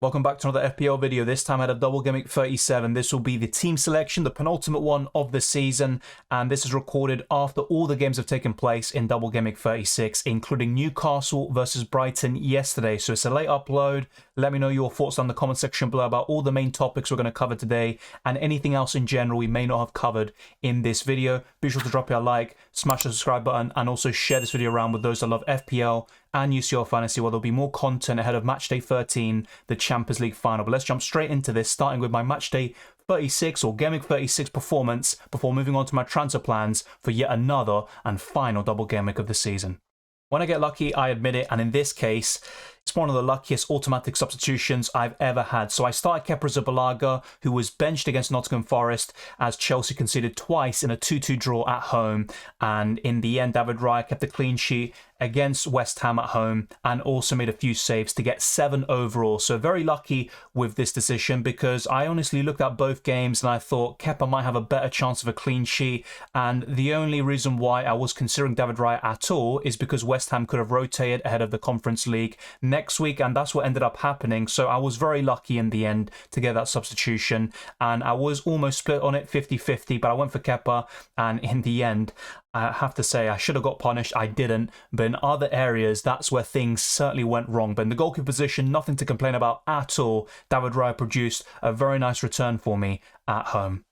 Welcome back to another FPL video. This time I had a double Gameweek 37. This will be the team selection, the penultimate one of the season, and this is recorded after all the games have taken place in double Gameweek 36, including Newcastle versus Brighton yesterday. So it's a late upload. Let me know your thoughts down in the comment section below about all the main topics we're going to cover today and anything else in general we may not have covered in this video. Be sure to drop your like, smash the subscribe button, and also share this video around with those that love FPL and UCL Fantasy, where there'll be more content ahead of Matchday 13, the Champions League final. But let's jump straight into this, starting with my Matchday 36 or Gameweek 36 performance before moving on to my transfer plans for yet another and final double Gameweek of the season. When I get lucky, I admit it, and in this case, it's one of the luckiest automatic substitutions I've ever had. So I started Kepa Arrizabalaga, who was benched against Nottingham Forest as Chelsea conceded twice in a 2-2 draw at home. And in the end, David Raya kept a clean sheet against West Ham at home and also made a few saves to get 7 overall. So very lucky with this decision because I honestly looked at both games and I thought Kepa might have a better chance of a clean sheet. And the only reason why I was considering David Raya at all is because West Ham could have rotated ahead of the Conference League next week, and that's what ended up happening. So I was very lucky in the end to get that substitution, and I was almost split on it 50-50, but I went for Kepa, and in the end I have to say I should have got punished. I didn't, but in other areas that's where things certainly went wrong. But in the goalkeeper position, nothing to complain about at all. David Raya produced a very nice return for me at home.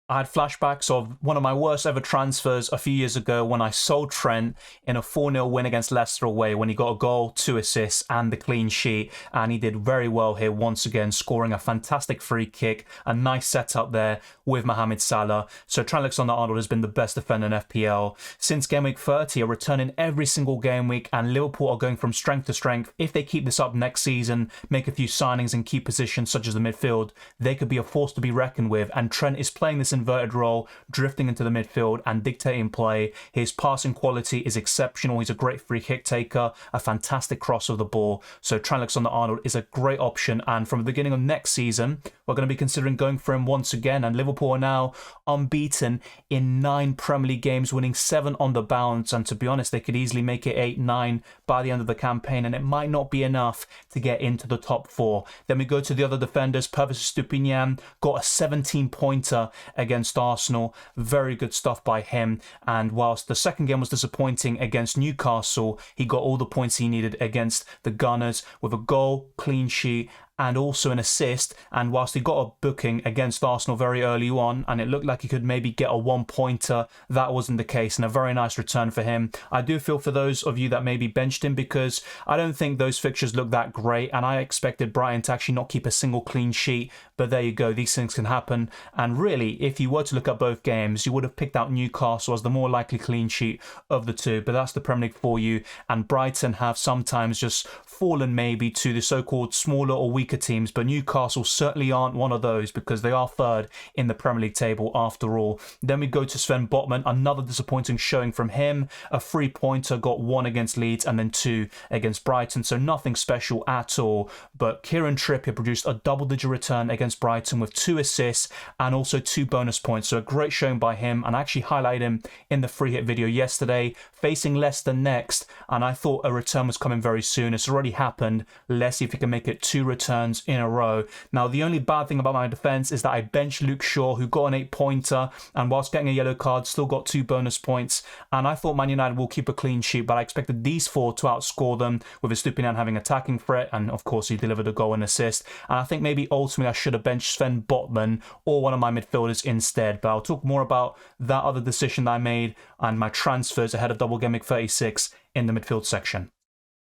I had flashbacks of one of my worst ever transfers a few years ago when I sold Trent in a 4-0 win against Leicester away when he got a goal, 2 assists and the clean sheet, and he did very well here once again, scoring a fantastic free kick, a nice setup there with Mohamed Salah. So Trent Alexander-Arnold has been the best defender in FPL since Gameweek 30, a return in every single game week, and Liverpool are going from strength to strength. If they keep this up next season, make a few signings in key positions such as the midfield, they could be a force to be reckoned with, and Trent is playing this inverted role, drifting into the midfield and dictating play. His passing quality is exceptional. He's a great free kick taker, a fantastic cross of the ball. So Trent Alexander-Arnold is a great option, and from the beginning of next season we're going to be considering going for him once again. And Liverpool are now unbeaten in 9 Premier League games, winning 7 on the bounce, and to be honest they could easily make it 8-9 by the end of the campaign, and it might not be enough to get into the top 4. Then we go to the other defenders. Pervis Estupiñán got a 17-pointer against Arsenal. Very good stuff by him, and whilst the second game was disappointing against Newcastle, he got all the points he needed against the Gunners with a goal, clean sheet and also an assist. And whilst he got a booking against Arsenal very early on and it looked like he could maybe get a 1-pointer, that wasn't the case, and a very nice return for him. I do feel for those of you that maybe benched him because I don't think those fixtures look that great, and I expected Brighton to actually not keep a single clean sheet, but there you go, these things can happen. And really, if you were to look at both games, you would have picked out Newcastle as the more likely clean sheet of the two, but that's the Premier League for you, and Brighton have sometimes just fallen maybe to the so-called smaller or weaker teams, but Newcastle certainly aren't one of those because they are third in the Premier League table after all. Then we go to Sven Botman, another disappointing showing from him. A 3-pointer, got 1 against Leeds and then 2 against Brighton, so nothing special at all. But Kieran Trippier produced a double-digit return against Brighton with 2 assists and also 2 bonus points, so a great showing by him, and I actually highlighted him in the free hit video yesterday. Facing Leicester next, and I thought a return was coming very soon. It's already happened. Let's see if he can make it 2 returns in a row. Now, the only bad thing about my defence is that I benched Luke Shaw, who got an 8-pointer, and whilst getting a yellow card, still got 2 bonus points. And I thought Man United will keep a clean sheet, but I expected these 4 to outscore them, with Estupiñán having attacking threat, and of course he delivered a goal and assist. And I think maybe ultimately I should have benched Sven Botman or one of my midfielders instead, but I'll talk more about that other decision that I made and my transfers ahead of double Gameweek 36 in the midfield section.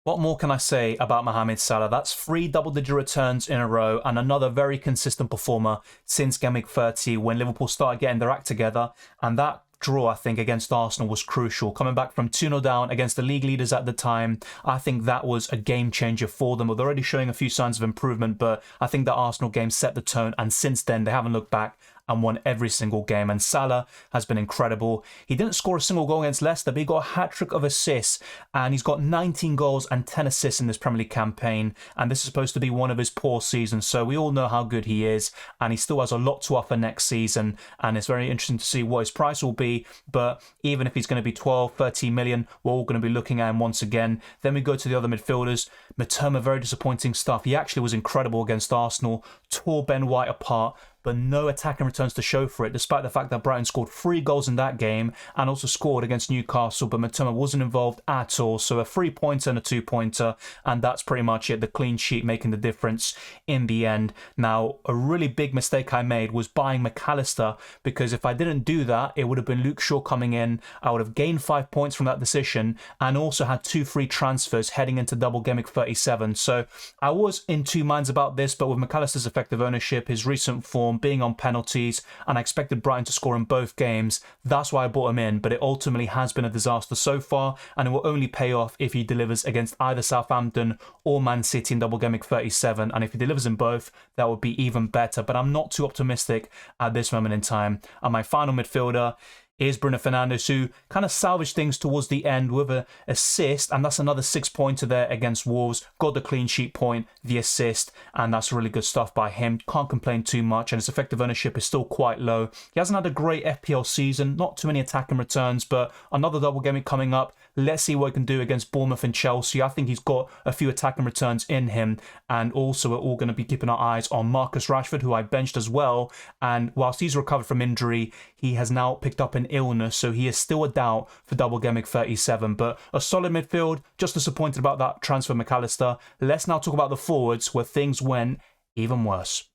What more can I say about Mohamed Salah? That's 3 double-digit returns in a row and another very consistent performer since Gameweek 30 when Liverpool started getting their act together, and that draw, I think, against Arsenal was crucial. Coming back from 2-0 down against the league leaders at the time, I think that was a game changer for them. They're already showing a few signs of improvement, but I think the Arsenal game set the tone, and since then they haven't looked back and won every single game. And Salah has been incredible. He didn't score a single goal against Leicester, but he got a hat-trick of assists, and he's got 19 goals and 10 assists in this Premier League campaign, and this is supposed to be one of his poor seasons, so we all know how good he is, and he still has a lot to offer next season, and it's very interesting to see what his price will be. But even if he's going to be 12, 13 million, we're all going to be looking at him once again. Then we go to the other midfielders. Mitoma, very disappointing stuff. He actually was incredible against Arsenal, tore Ben White apart, but no attacking returns to show for it, despite the fact that Brighton scored 3 goals in that game and also scored against Newcastle, but Mitoma wasn't involved at all. So a 3-pointer and a 2-pointer, and that's pretty much it. The clean sheet making the difference in the end. Now, a really big mistake I made was buying McAllister, because if I didn't do that, it would have been Luke Shaw coming in. I would have gained 5 points from that decision and also had 2 free transfers heading into Double Gameweek 37. So I was in 2 minds about this, but with McAllister's effective ownership, his recent form, being on penalties, and I expected Brighton to score in both games, that's why I bought him in, but it ultimately has been a disaster so far, and it will only pay off if he delivers against either Southampton or Man City in Double Gameweek 37, and if he delivers in both, that would be even better, but I'm not too optimistic at this moment in time. And my final midfielder is Bruno Fernandes, who kind of salvaged things towards the end with an assist, and that's another 6-pointer there against Wolves. Got the clean sheet point, the assist, and that's really good stuff by him. Can't complain too much, and his effective ownership is still quite low. He hasn't had a great FPL season, not too many attacking returns, but another double game coming up. Let's see what he can do against Bournemouth and Chelsea. I think he's got a few attacking returns in him, and also we're all going to be keeping our eyes on Marcus Rashford, who I benched as well, and whilst he's recovered from injury, he has now picked up an illness, so he is still a doubt for Double Gameweek 37, but a solid midfield. Just disappointed about that transfer McAllister. Let's now talk about the forwards, where things went even worse.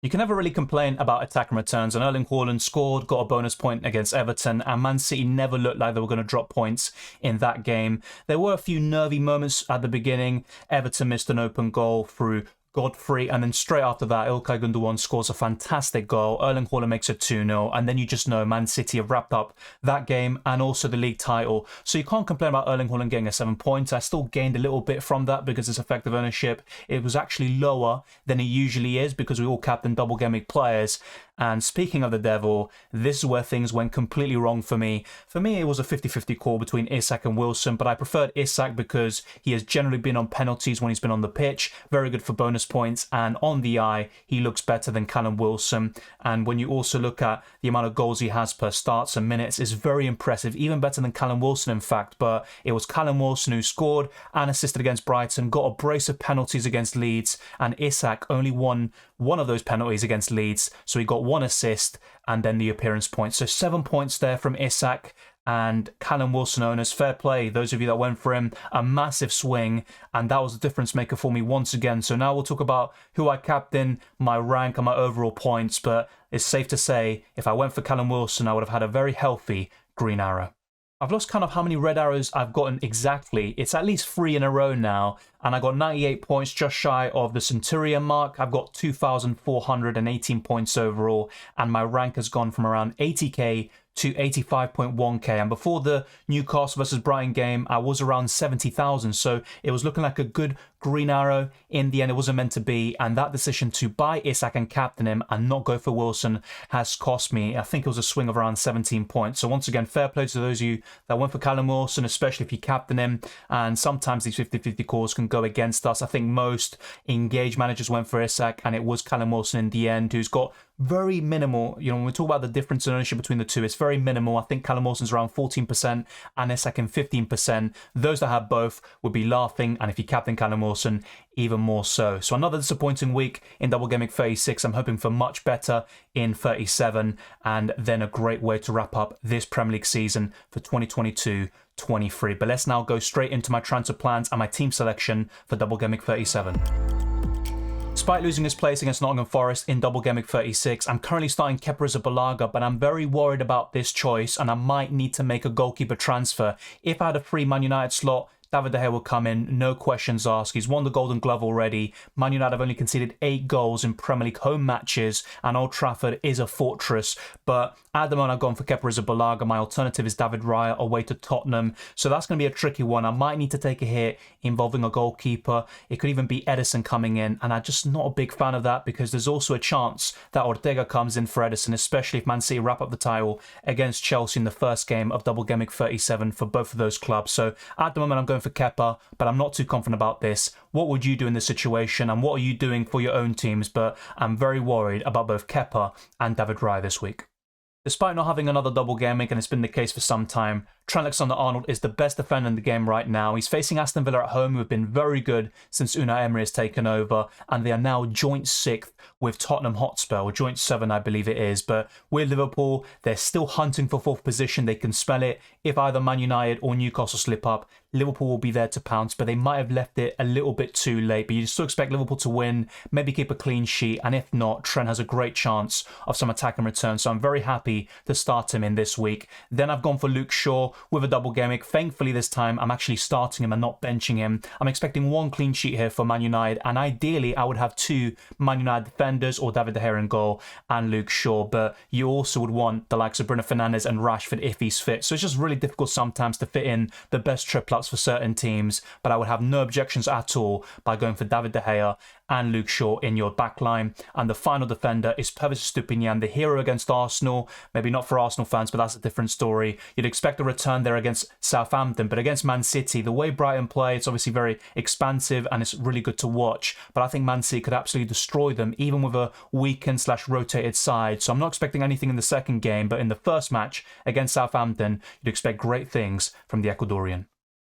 You can never really complain about attacking returns, and Erling Haaland scored, got a bonus point against Everton, and Man City never looked like they were going to drop points in that game. There were a few nervy moments at the beginning. Everton missed an open goal through Godfrey, and then straight after that, Ilkay Gundogan scores a fantastic goal. Erling Haaland makes it 2-0, and then you just know Man City have wrapped up that game and also the league title. So you can't complain about Erling Haaland getting a 7 points. I still gained a little bit from that because his effective ownership, it was actually lower than it usually is because we all captain double gameweek players. And speaking of the devil, this is where things went completely wrong for me. For me, it was a 50-50 call between Isak and Wilson, but I preferred Isak because he has generally been on penalties when he's been on the pitch. Very good for bonus points, and on the eye, he looks better than Callum Wilson. And when you also look at the amount of goals he has per starts and minutes, it's very impressive, even better than Callum Wilson, in fact. But it was Callum Wilson who scored and assisted against Brighton, got a brace of penalties against Leeds, and Isak only won one of those penalties against Leeds, so he got 1 assist and then the appearance point. So 7 points there from Isak. And Callum Wilson owners, fair play, those of you that went for him, a massive swing, and that was the difference maker for me once again. So now we'll talk about who I captain, my rank and my overall points, but it's safe to say if I went for Callum Wilson, I would have had a very healthy green arrow. I've lost count of how many red arrows I've gotten exactly. It's at least 3 in a row now, and I got 98 points, just shy of the Centurion mark. I've got 2,418 points overall, and my rank has gone from around 80k to 85.1k, and before the Newcastle versus Brighton game I was around 70,000, so it was looking like a good green arrow. In the end, it wasn't meant to be, and that decision to buy Isak and captain him and not go for Wilson has cost me, I think it was a swing of around 17 points. So once again, fair play to those of you that went for Callum Wilson, especially if you captain him, and sometimes these 50-50 calls can go against us. I think most engaged managers went for Isak, and it was Callum Wilson in the end, who's got very minimal, when we talk about the difference in ownership between the two, it's very minimal. I think Callum Wilson's around 14% and Isak in 15%. Those that have both would be laughing, and if you captain Callum Wilson, even more so. So another disappointing week in Double Gameweek 36. I'm hoping for much better in 37, and then a great way to wrap up this Premier League season for 2022-23. But let's now go straight into my transfer plans and my team selection for Double Gameweek 37. Despite losing his place against Nottingham Forest in Double Gameweek 36, I'm currently starting Kepa Arrizabalaga, but I'm very worried about this choice, and I might need to make a goalkeeper transfer. If I had a free Man United slot, David De Gea will come in, no questions asked. He's won the Golden Glove already. Man United have only conceded 8 goals in Premier League home matches, and Old Trafford is a fortress. But at the moment, I've gone for Kepa Arrizabalaga. My alternative is David Raya away to Tottenham. So that's going to be a tricky one. I might need to take a hit involving a goalkeeper. It could even be Ederson coming in, and I'm just not a big fan of that because there's also a chance that Ortega comes in for Ederson, especially if Man City wrap up the title against Chelsea in the first game of Double Gameweek 37 for both of those clubs. So at the moment, I'm going for Kepa, but I'm not too confident about this. What would you do in this situation, and what are you doing for your own teams? But I'm very worried about both Kepa and David Raya this week. Despite not having another double game week, and it's been the case for some time, Trent Alexander-Arnold is the best defender in the game right now. He's facing Aston Villa at home, who have been very good since Unai Emery has taken over, and they are now joint 6th with Tottenham Hotspur, or joint 7 I believe it is. But with Liverpool, they're still hunting for 4th position. They can smell it. If either Man United or Newcastle slip up, Liverpool will be there to pounce, but they might have left it a little bit too late. But you still expect Liverpool to win, maybe keep a clean sheet, and if not, Trent has a great chance of some attack and return. So I'm very happy to start him in this week. Then I've gone for Luke Shaw with a double game week. Thankfully this time I'm actually starting him and not benching him. I'm expecting 1 clean sheet here for Man United, and ideally I would have 2 Man United defenders, or David De Gea in goal and Luke Shaw, but you also would want the likes of Bruno Fernandes and Rashford if he's fit. So it's just really difficult sometimes to fit in the best triplet for certain teams, but I would have no objections at all by going for David De Gea and Luke Shaw in your backline. And the final defender is Pervis Estupiñán, the hero against Arsenal. Maybe not for Arsenal fans, but that's a different story. You'd expect a return there against Southampton, but against Man City, the way Brighton play, it's obviously very expansive and it's really good to watch. But I think Man City could absolutely destroy them, even with a weakened/rotated side. So I'm not expecting anything in the second game, but in the first match against Southampton, you'd expect great things from the Ecuadorian.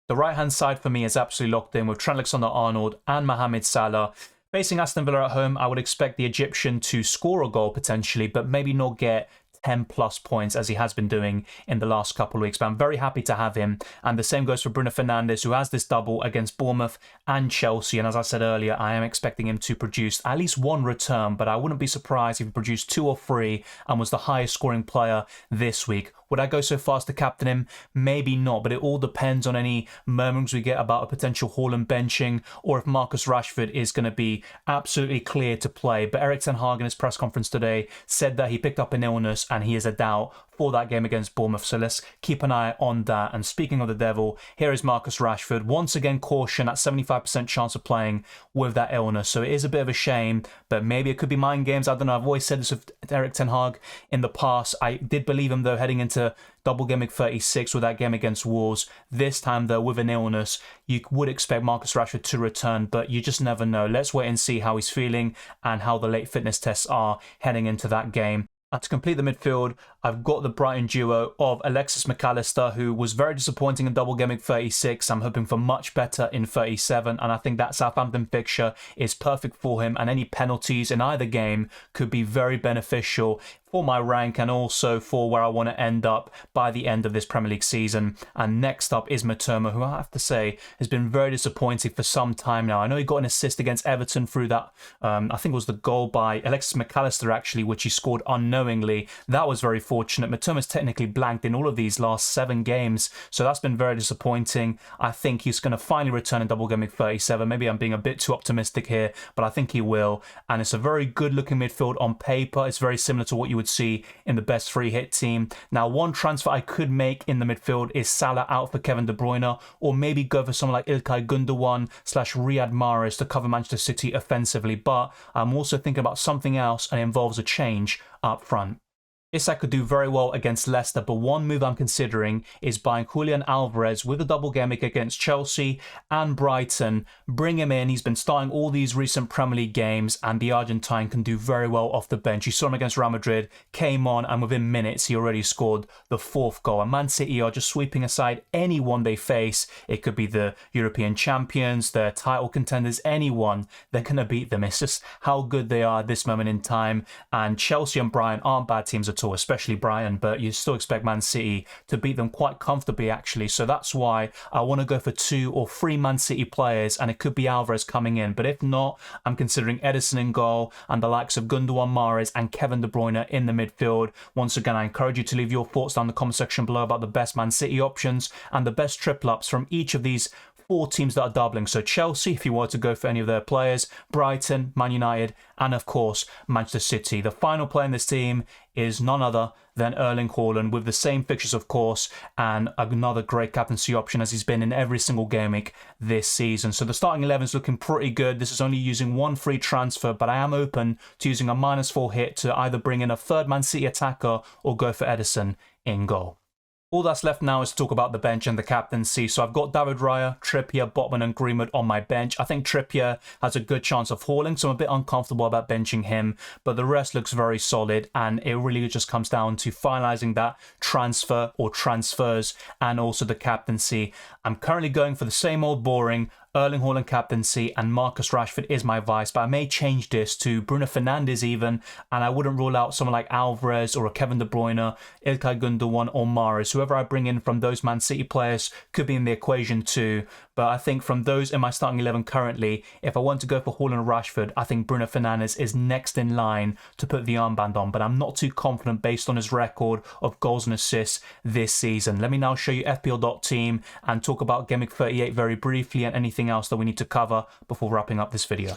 The right-hand side for me is absolutely locked in with Trent Alexander-Arnold and Mohamed Salah. Facing Aston Villa at home, I would expect the Egyptian to score a goal potentially, but maybe not get 10 plus points as he has been doing in the last couple of weeks. But I'm very happy to have him. And the same goes for Bruno Fernandes, who has this double against Bournemouth and Chelsea. And as I said earlier, I am expecting him to produce at least 1 return, but I wouldn't be surprised if he produced 2 or 3 and was the highest scoring player this week. Would I go so far as to captain him? Maybe not, but it all depends on any murmurings we get about a potential Haaland benching, or if Marcus Rashford is going to be absolutely clear to play. But Erik ten Hag in his press conference today said that he picked up an illness and he is a doubt for that game against Bournemouth. So let's keep an eye on that. And speaking of the devil, here is Marcus Rashford. Once again, caution at 75% chance of playing with that illness. So it is a bit of a shame, but maybe it could be mind games. I don't know. I've always said this with Erik ten Hag in the past. I did believe him though heading into Double Gameweek 36 with that game against Wolves. This time though, with an illness, you would expect Marcus Rashford to return, but you just never know. Let's wait and see how he's feeling and how the late fitness tests are heading into that game. And to complete the midfield, I've got the Brighton duo of Alexis Mac Allister, who was very disappointing in Double Gameweek 36. I'm hoping for much better in 37, and I think that Southampton fixture is perfect for him, and any penalties in either game could be very beneficial for my rank and also for where I want to end up by the end of this Premier League season. And next up is Matoma, who I have to say has been very disappointing for some time now. I know he got an assist against Everton through that, I think it was the goal by Alexis Mac Allister actually, which he scored unknowingly. That was very fortunate. Matoma's technically blanked in all of these last 7 games, so that's been very disappointing. I think he's going to finally return in Double Gameweek 37. Maybe I'm being a bit too optimistic here, but I think he will. And it's a very good looking midfield on paper. It's very similar to what you would see in the best 3-hit team. Now, one transfer I could make in the midfield is Salah out for Kevin De Bruyne, or maybe go for someone like İlkay Gundogan / Riyad Mahrez to cover Manchester City offensively. But I'm also thinking about something else, and it involves a change up front. Isak could do very well against Leicester, but one move I'm considering is buying Julian Alvarez with a double game week against Chelsea and Brighton. Bring him in. He's been starting all these recent Premier League games, and the Argentine can do very well off the bench. You saw him against Real Madrid, came on, and within minutes he already scored the 4th goal. And Man City are just sweeping aside anyone they face. It could be the European champions, the title contenders, anyone. They're going to beat them. It's just how good they are at this moment in time. And Chelsea and Brighton aren't bad teams at all, especially Brighton, but you still expect Man City to beat them quite comfortably actually. So that's why I want to go for 2 or 3 Man City players, and it could be Alvarez coming in. But if not, I'm considering Ederson in goal and the likes of Gundogan, Mahrez and Kevin De Bruyne in the midfield. Once again, I encourage you to leave your thoughts down in the comment section below about the best Man City options and the best triple ups from each of these 4 teams that are doubling. So Chelsea, if you were to go for any of their players, Brighton, Man United, and of course, Manchester City. The final player in this team is none other than Erling Haaland, with the same fixtures, of course, and another great captaincy option as he's been in every single game week this season. So the starting 11 is looking pretty good. This is only using 1 free transfer, but I am open to using a -4 hit to either bring in a third Man City attacker or go for Ederson in goal. All that's left now is to talk about the bench and the captaincy. So I've got David Raya, Trippier, Botman and Greenwood on my bench. I think Trippier has a good chance of hauling, so I'm a bit uncomfortable about benching him. But the rest looks very solid, and it really just comes down to finalising that transfer or transfers and also the captaincy. I'm currently going for the same old boring Erling Haaland captaincy, and Marcus Rashford is my vice, but I may change this to Bruno Fernandes even, and I wouldn't rule out someone like Alvarez or a Kevin De Bruyne, Ilkay Gundogan or Mahrez. Whoever I bring in from those Man City players could be in the equation too, but I think from those in my starting 11 currently, if I want to go for Haaland and Rashford, I think Bruno Fernandes is next in line to put the armband on, but I'm not too confident based on his record of goals and assists this season. Let me now show you FPL.team and talk about Gameweek 38 very briefly and anything else that we need to cover before wrapping up this video.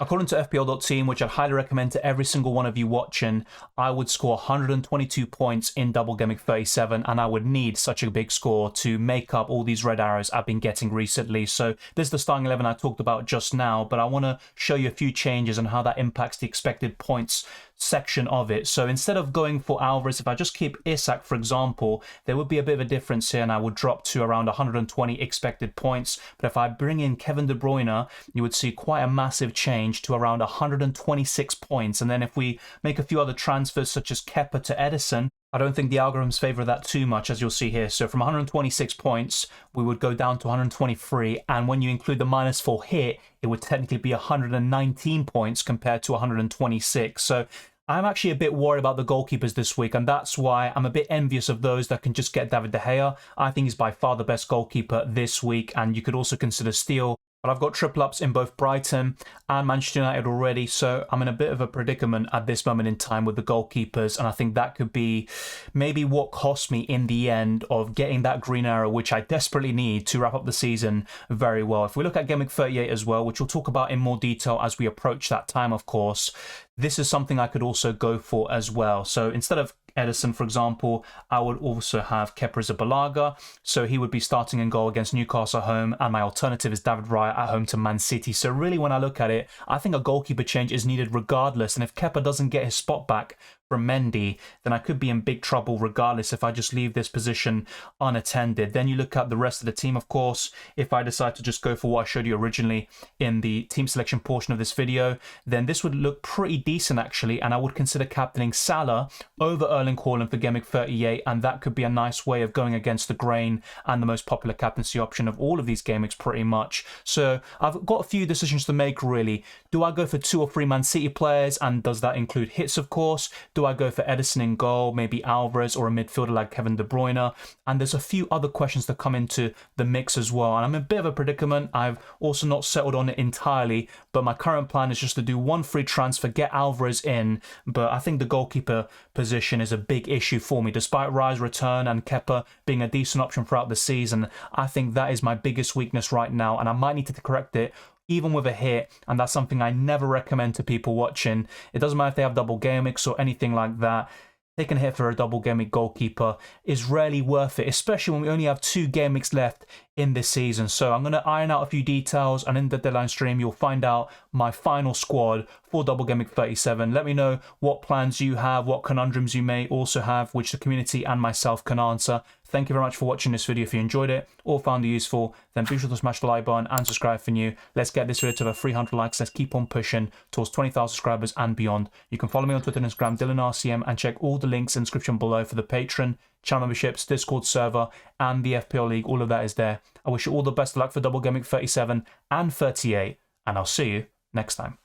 According to FPL.team, which I'd highly recommend to every single one of you watching, I would score 122 points in Double Gameweek 37, and I would need such a big score to make up all these red arrows I've been getting recently. So this is the starting 11 I talked about just now, but I want to show you a few changes and how that impacts the expected points section of it. So instead of going for Alvarez, if I just keep Isak, for example, there would be a bit of a difference here, and I would drop to around 120 expected points. But if I bring in Kevin De Bruyne, you would see quite a massive change to around 126 points. And then if we make a few other transfers such as Kepa to Ederson, I don't think the algorithms favour that too much, as you'll see here. So from 126 points, we would go down to 123. And when you include the -4 hit, it would technically be 119 points compared to 126. So I'm actually a bit worried about the goalkeepers this week, and that's why I'm a bit envious of those that can just get David De Gea. I think he's by far the best goalkeeper this week, and you could also consider Steele. But I've got triple ups in both Brighton and Manchester United already, so I'm in a bit of a predicament at this moment in time with the goalkeepers, and I think that could be maybe what cost me in the end of getting that green arrow, which I desperately need to wrap up the season very well. If we look at Gameweek 38 as well, which we'll talk about in more detail as we approach that time, of course, this is something I could also go for as well. So instead of Ederson, for example, I would also have Kepa Arrizabalaga, so he would be starting in goal against Newcastle at home, and my alternative is David Raya at home to Man City. So really, when I look at it, I think a goalkeeper change is needed regardless, and if Kepa doesn't get his spot back from Mendy, then I could be in big trouble regardless if I just leave this position unattended. Then you look at the rest of the team, of course. If I decide to just go for what I showed you originally in the team selection portion of this video, then this would look pretty decent actually, and I would consider captaining Salah over Erling Haaland for Gameweek 38, and that could be a nice way of going against the grain and the most popular captaincy option of all of these game weeks pretty much. So I've got a few decisions to make really. Do I go for 2 or 3 Man City players, and does that include hits, of course? Do I go for Ederson in goal, maybe Alvarez, or a midfielder like Kevin De Bruyne? And there's a few other questions that come into the mix as well. And I'm in a bit of a predicament. I've also not settled on it entirely, but my current plan is just to do 1 free transfer, get Alvarez in. But I think the goalkeeper position is a big issue for me. Despite Raya's return and Kepa being a decent option throughout the season, I think that is my biggest weakness right now, and I might need to correct it even with a hit, and that's something I never recommend to people watching. It doesn't matter if they have double game weeks or anything like that. Taking a hit for a double game week goalkeeper is rarely worth it, especially when we only have 2 game weeks left in this season. So I'm going to iron out a few details, and in the deadline stream you'll find out my final squad for Double Gameweek 37. Let me know what plans you have, what conundrums you may also have, which the community and myself can answer. Thank you very much for watching this video. If you enjoyed it or found it useful, then be sure to smash the like button and subscribe for new. Let's get this video to over 300 likes. Let's keep on pushing towards 20,000 subscribers and beyond. You can follow me on Twitter and Instagram, DylanRCM, and check all the links in the description below for the Patreon, channel memberships, Discord server, and the FPL League. All of that is there. I wish you all the best of luck for Double Gameweek 37 and 38, and I'll see you next time.